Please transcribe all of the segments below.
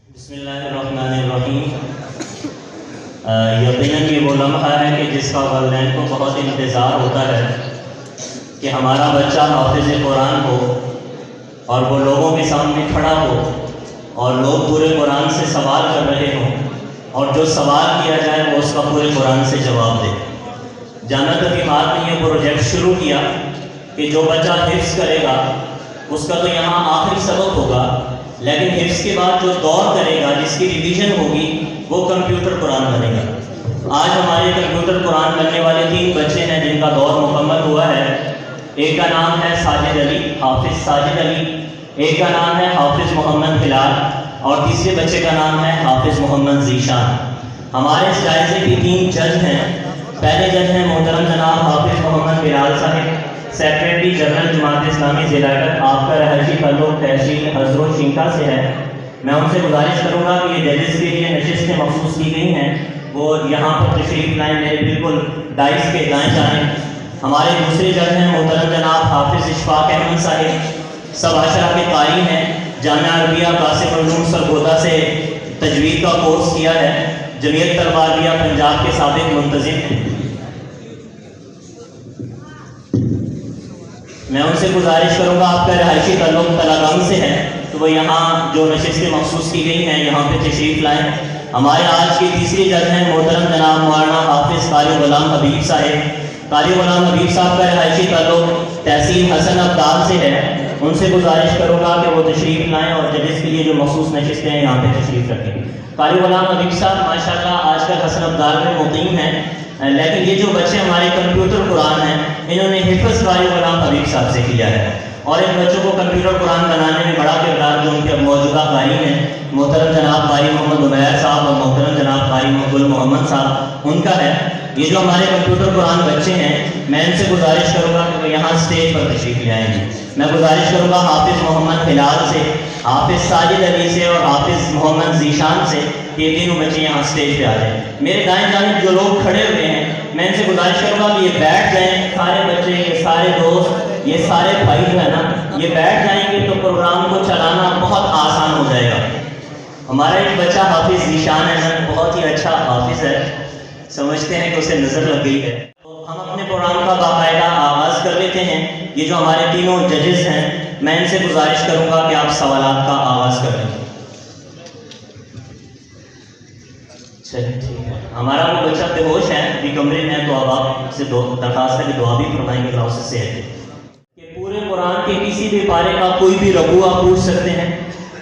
بسم اللہ الرحمن الرحیم۔ یقیناً یہ وہ لمحہ ہے کہ جس کا والدین کو بہت انتظار ہوتا ہے کہ ہمارا بچہ حافظ قرآن ہو اور وہ لوگوں کے سامنے کھڑا ہو اور لوگ پورے قرآن سے سوال کر رہے ہوں اور جو سوال کیا جائے وہ اس کا پورے قرآن سے جواب دے۔ جامعہ تفہیمات نے یہ پروجیکٹ شروع کیا کہ جو بچہ حفظ کرے گا اس کا تو یہاں آخری سبق ہوگا، لیکن حفظ کے بعد جو دور کرے گا، جس کی ریویژن ہوگی، وہ کمپیوٹر قرآن بنے گا۔ آج ہمارے کمپیوٹر قرآن بننے والے 3 بچے ہیں جن کا دور مکمل ہوا ہے۔ ایک کا نام ہے ساجد علی، حافظ ساجد علی، ایک کا نام ہے حافظ محمد ہلال، اور تیسرے بچے کا نام ہے حافظ محمد ذیشان۔ ہمارے اس جائزے کی 3 جج ہیں۔ پہلے جج ہیں محترم جناب حافظ محمد ہلال صاحب، سیکریٹری جنرل جماعت اسلامی ضلع اٹک۔ آپ کا رہائشی تعلق تحصیل حضر و شینکا سے ہے۔ میں ان سے گزارش کروں گا کہ یہ ججز کے لیے نشستیں مخصوص کی گئی ہیں، وہ یہاں پر تشریف لائیں، میرے بالکل ڈائس کے دائیں جانب۔ ہمارے دوسرے جج ہیں محترم جناب حافظ اشفاق احمد صاحب، سب عشرہ کے قاری ہیں، جامعہ عربیہ قاسم العلوم سرگودا سے تجوید کا کورس کیا ہے، جمعیت طلبہ عربیہ پنجاب کے سابق منتظم ہیں۔ میں ان سے گزارش کروں گا، آپ کا رہائشی تعلق تلاگنگ سے ہے تو وہ یہاں جو نشستیں مخصوص کی گئی ہیں یہاں پہ تشریف لائیں۔ ہمارے آج کے تیسرے جج ہیں محترم جناب مولانا حافظ قاری غلام حبیب صاحب۔ قاری غلام حبیب صاحب کا رہائشی تعلق تحصیل حسن ابدال سے ہے۔ ان سے گزارش کروں گا کہ وہ تشریف لائیں اور ججز کے لیے جو مخصوص نشستیں ہیں یہاں پہ تشریف رکھیں۔ قاری غلام حبیب صاحب ماشاءاللہ آج کل حسن ابدال میں مقیم ہیں، لیکن یہ جو بچے ہمارے کمپیوٹر قرآن ہیں انہوں نے حفظ قاری غلام حبیب صاحب سے کیا ہے، اور ان بچوں کو کمپیوٹر قرآن بنانے میں بڑا کردار جو ان کے موجودہ قاری ہیں محترم جناب قاری محمد عمیر صاحب اور محترم جناب قاری گل محمد صاحب ان کا ہے۔ یہ جو ہمارے کمپیوٹر قرآن بچے ہیں میں ان سے گزارش کروں گا کہ وہ یہاں اسٹیج پر تشریف لے آئیں گے۔ میں گزارش کروں گا حافظ محمد ہلال سے، حافظ ساجد علی سے اور حافظ محمد ذیشان سے، یہ تینوں بچے یہاں اسٹیج پہ آ جائیں۔ میرے دائیں جانب جو لوگ کھڑے ہوئے ہیں میں ان سے گزارش کروں گا کہ یہ بیٹھ جائیں، سارے بچے، یہ سارے دوست، یہ سارے بھائی جو ہے نا یہ بیٹھ جائیں گے تو پروگرام کو چلانا بہت آسان ہو جائے گا۔ ہمارا ایک بچہ حافظ ذیشان ہے، بہت ہی اچھا حافظ ہے، سمجھتے ہیں کہ اسے نظر لگ گئی ہے۔ تو ہم اپنے پروگرام کا باقاعدہ آغاز کر لیتے ہیں۔ یہ جو ہمارے تینوں ججز ہیں میں ان سے گزارش کروں گا کہ آپ سوالات کا آغاز کر لیں۔ چلیے ٹھیک ہے، ہمارا وہ بچہ بے ہوش ہے، ابھی کمرے میں، تو اب آپ سے درخواست ہے کہ دعا بھی فرمائیں گے اللہ سے صحت دے۔ کہ پورے قرآن کے کسی بھی پارے کا کوئی بھی رکوع آپ پوچھ سکتے ہیں،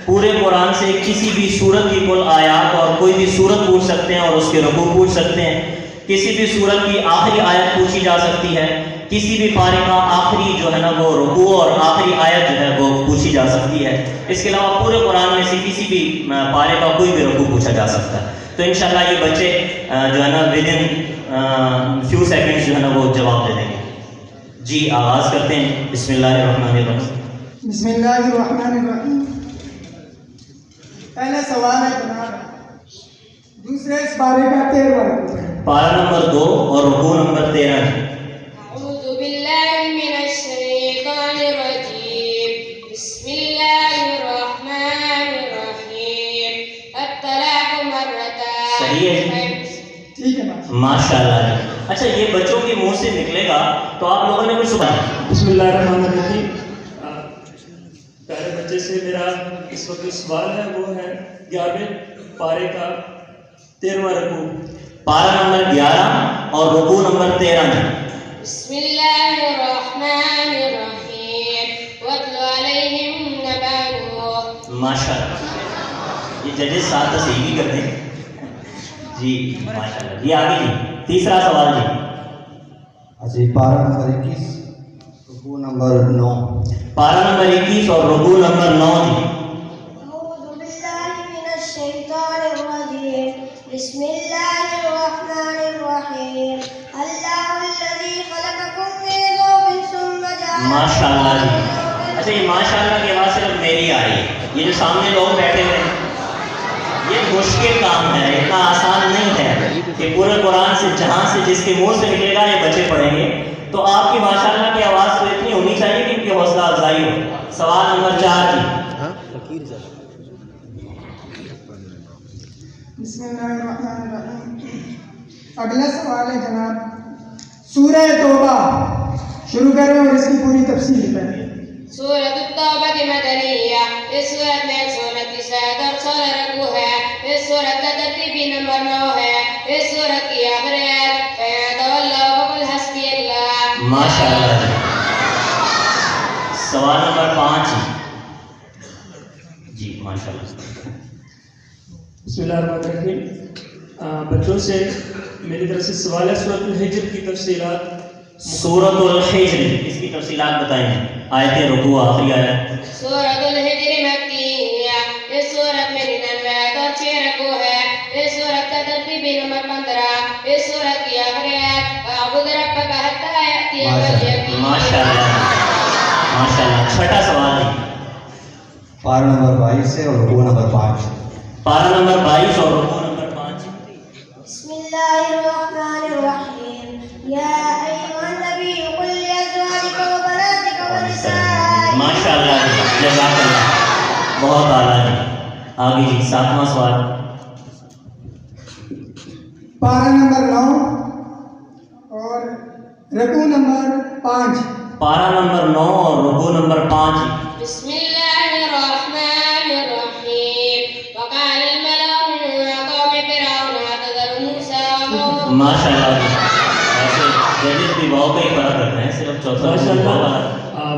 پورے قرآن سے کسی بھی سورت کی کل آیات اور کوئی بھی سورت پوچھ سکتے ہیں اور اس کے رکوع پوچھ سکتے ہیں، کسی بھی سورت کی آخری آیت پوچھی جا سکتی ہے، کسی بھی پارے کا آخری جو ہے نا وہ رکوع اور آخری آیت جو ہے وہ پوچھی جا سکتی ہے۔ اس کے علاوہ پورے قرآن میں سے کسی بھی پارے کا کوئی بھی رکوع پوچھا جا سکتا ہے۔ تو انشاءاللہ یہ بچے جو ہے نا ودن فیو سیکنڈز جو ہے نا وہ جواب دے دیں گے۔ جی آغاز کرتے ہیں، بسم اللہ الرحمن الرحیم۔ بسم اللہ الرحمن الرحیم۔ پہلا سوال ہے جناب، دوسرے اس پارے کا 13واں پارہ نمبر 2 اور رکوع نمبر 13 ہے۔ اعوذ باللہ من الشیطان الرجیم، بسم اللہ الرحمن الرحیم، الطلاق مرتان۔ صحیح ہے، ٹھیک ہے ماشاءاللہ جی۔ اچھا یہ بچوں کے منہ سے نکلے گا تو آپ لوگوں نے کچھ سنا؟ بسم اللہ الرحمن الرحیم۔ پہلے بچے سے میرا اس وقت سوال ہے وہ ہے 11ویں پارے کا 13واں رکوع۔ پارہ نمبر 11 اور رکوع نمبر 13 ہے۔ بسم اللہ الرحمن الرحیم، وَاتْلُ عَلَيْهِمْ نَبَأَ نُوحٍ۔ ماشاءاللہ، یہ ججز ساتھ تصحیح بھی کرتے ہیں جی ماشاءاللہ۔ یہ آگے جی تیسرا سوال جی۔ اچھا پارہ نمبر 21 رکوع نمبر 9۔ پارہ نمبر 21 اور رکوع نمبر 9 جی۔ اعوذ باللہ من الشیطان الرجیم، بسم اللہ الرحمن الرحیم، اللہ الذی خلقکم من ضعف ثم جعل۔ ماشاءاللہ جی۔ اچھا یہ ماشاءاللہ کی آواز صرف میری آ رہی ہے، یہ جو سامنے لوگ بیٹھے ہوئے ہیں یہ مشکل کام ہے، اتنا آسان نہیں ہے کہ پورے قرآن سے جہاں سے جس کے منہ سے نکلے گا یہ بچے پڑھیں گے۔ تو آپ کی ماشاءاللہ کی آواز تو اتنی ہونی چاہیے کہ ان کی حوصلہ افزائی ہو۔ سوال نمبر 4 جی۔ بسم اللہ الرحمن الرحیم. اگلا سوال ہے جناب سورہ توبہ شروع کریں اور اس کی پوری تفصیل کریں. سورة التوبة مدنية. اس سورت میں 129 آیات اور 16 رکوع ہے. اس سورت کا ترتیبی نمبر 9 ہے. اس سورت کی آخری آیت فَإِن تَوَلَّوْا فَقُلْ حَسْبِيَ اللَّهُ. ماشاء اللہ. سوال نمبر 5 جی ماشاء اللہ. بسم اللہ الرحمن الرحیم. بچوں سے میری طرف سے سوال ہے سورۃ الحجر کی تفصیلات. سورۃ الحجر اس کی تفصیلات بتائیں. آیت رکوع آخری آیت. سورۃ الحجر مکیہ. اس سورت میں 99 آیات اور 6 رکوع ہے. اس سورت کا ترتیبی نمبر 15. اس سورت کی آخری آیت وَاعْبُدْ رَبَّكَ حَتَّىٰ يَأْتِيَكَ الْيَقِینُ. ماشاء اللہ ماشاء اللہ. چھٹا سوال ہے پارہ نمبر 22 سے اور رکوع نمبر 5. پارہ نمبر 22 اور رکوع نمبر 5. بسم اللہ الرحمن الرحیم. یا ایھا النبی قل لأزواجک وبناتک ونساء. ماشاء اللہ جزاک اللہ. بہت اعلیٰ ہے. آگے جی 7واں سوال. پارہ نمبر 9 اور رکوع نمبر 5. پارہ نمبر 9 اور رکوع نمبر 5. بسم اللہ الرحمن الرحیم. وقال الملأ من قوم فرعون أتذر موسى وقومه. ماشاء اللہ جی. ایسے ججز بھی واؤ کا ہی فرق رکھتے ہیں. صرف چوتھا ماشاء واؤ اللہ. والا.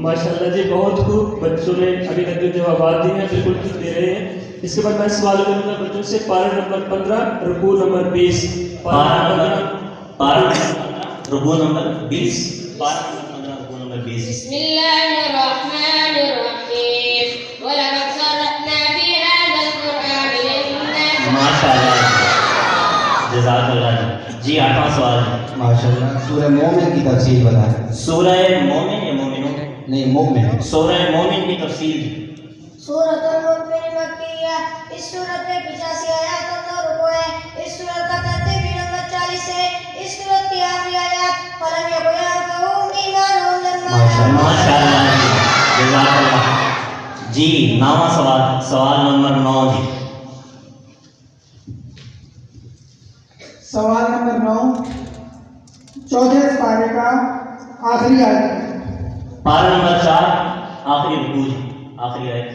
ماشاء اللہ جی بہت خوب. بچوں نے ابھی تک جو جوابات دیے ہیں بالکل ٹھیک دے رہے ہیں. اس کے بعد میں سوال کروں گا بچوں سے پارہ نمبر 15 رکوع نمبر 20. پارہ نمبر 15 رکوع نمبر 20. پارہ نمبر 15 رکوع نمبر 20. بسم اللہ الرحمن الرحیم. وَلَقَدْ صَرَّفْنَا فِي هَذَا الْقُرْآنِ لِلنَّاسِ. ماشاء اللہ جزاک اللہ جی. جی 8واں سوال ہے. ماشاء اللہ. سورہ مومن کی تفصیل بتائیں. سورہ مومن یا مومنون؟ نہیں مومن. سورہ مومن کی تفصیل. سورۃ المؤمن مکیہ. اس سورت میں 85 آیات اور 9 رکوع ہے. اس سورت کا ترتیبی نمبر 40 ہے. اس سورت کی آخری آیات فَلَمْ يَكُنْ يَنفَعُهُمْ إِيمَانُهُمْ لَمَّا ماشاء اللہ جی جزاک اللہ. جی 9واں سوال. سوال نمبر 9 جی. سوال نمبر 9 چوتھے پارے کا آخری آیت. پارہ نمبر 4 آخری رکوع جی. آخری آیت.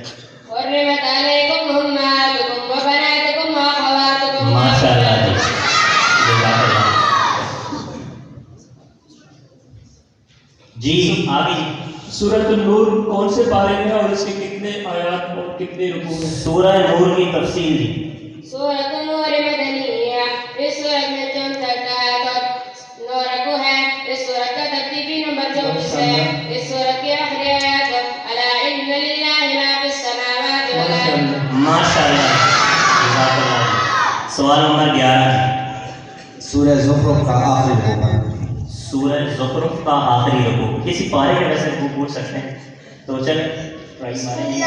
حرمت علیکم امہاتکم وبناتکم واخواتکم. ماشاء اللہ جی جزاک اللہ. جی آگے جی. سورۃ النور کون سے پارے ہیں اور اس کے کتنے آیات اور کتنے رکوع ہیں؟ سورہ نور کی تفصیل جی. سورۃ النور مدنیہ. اس سورت میں 64 آیات اور 9 رکوع ہیں. اس سورت کا ترتیبی نمبر 24 ہے. اس سورت کی آخری آیات الا ان للہ ما فی السماوات والارض. ماشاء اللہ جزاک اللہ. سوال نمبر 11. سورہ زخرف کا آخری رکوع. سورہ زخرف کا آخری رکوع. کسی پارے کے ویسے رکوع پوچھ سکتے ہیں تو چلیں ٹرائی ماریں.